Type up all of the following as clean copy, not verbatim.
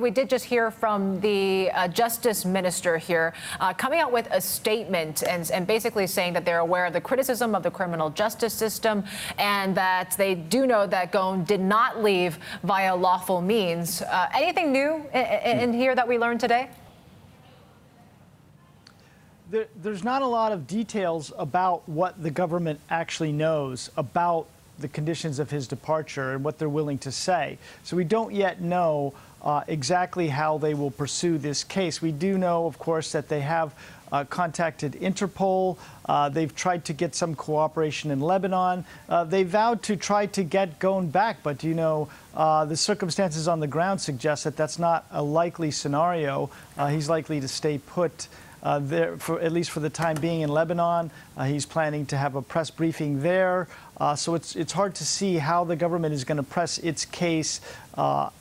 We did just hear from the Justice Minister here coming out with a statement and basically saying that they're aware of the criticism of the criminal justice system and that they do know that Ghosn did not leave via lawful means. Anything new in here that we learned today? There's not a lot of details about what the government actually knows about the conditions of his departure and what they're willing to say. So we don't yet know exactly how they will pursue this case. We do know, of course, that they have contacted Interpol. They've tried to get some cooperation in Lebanon. They vowed to try to get Ghosn back, but the circumstances on the ground suggest that that's not a likely scenario. He's likely to stay put there, at least for the time being, in Lebanon. He's planning to have a press briefing there. So it's hard to see how the government is going to press its case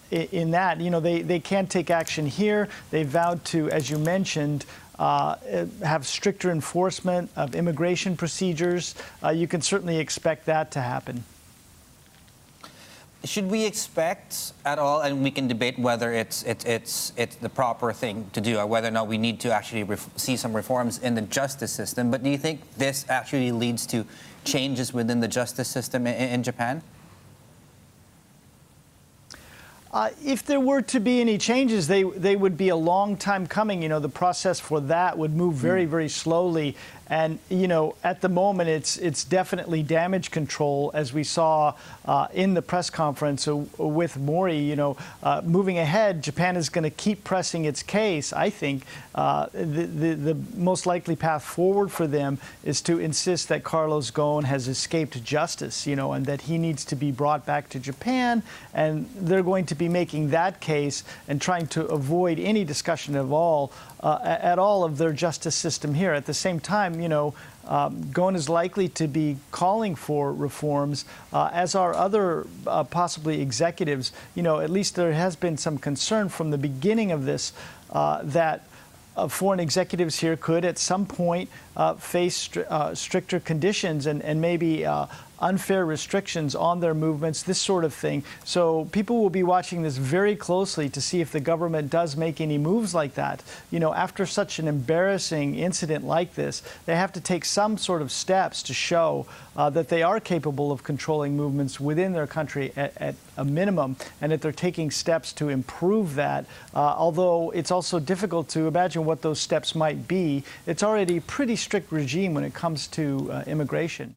in that. They can take action here. They vowed to, as you mentioned, have stricter enforcement of immigration procedures. You can certainly expect that to happen. Should we expect at all, and we can debate whether it's the proper thing to do or whether or not we need to actually see some reforms in the justice system, but do you think this actually leads to changes within the justice system in Japan? If there were to be any changes, they would be a long time coming. The process for that would move very, very slowly. And, at the moment, it's definitely damage control, as we saw in the press conference with Mori. Moving ahead, Japan is going to keep pressing its case. I think the most likely path forward for them is to insist that Carlos Ghosn has escaped justice, and that he needs to be brought back to Japan. And they're going to be making that case and trying to avoid any discussion at all of their justice system here. At the same time, Ghosn is likely to be calling for reforms, as are other possibly executives. At least there has been some concern from the beginning of this that foreign executives here could at some point face stricter conditions and maybe unfair restrictions on their movements, this sort of thing. So people will be watching this very closely to see if the government does make any moves like that. After such an embarrassing incident like this, they have to take some sort of steps to show that they are capable of controlling movements within their country at a minimum, and that they're taking steps to improve that. Although it's also difficult to imagine what those steps might be. It's already a pretty strict regime when it comes to immigration.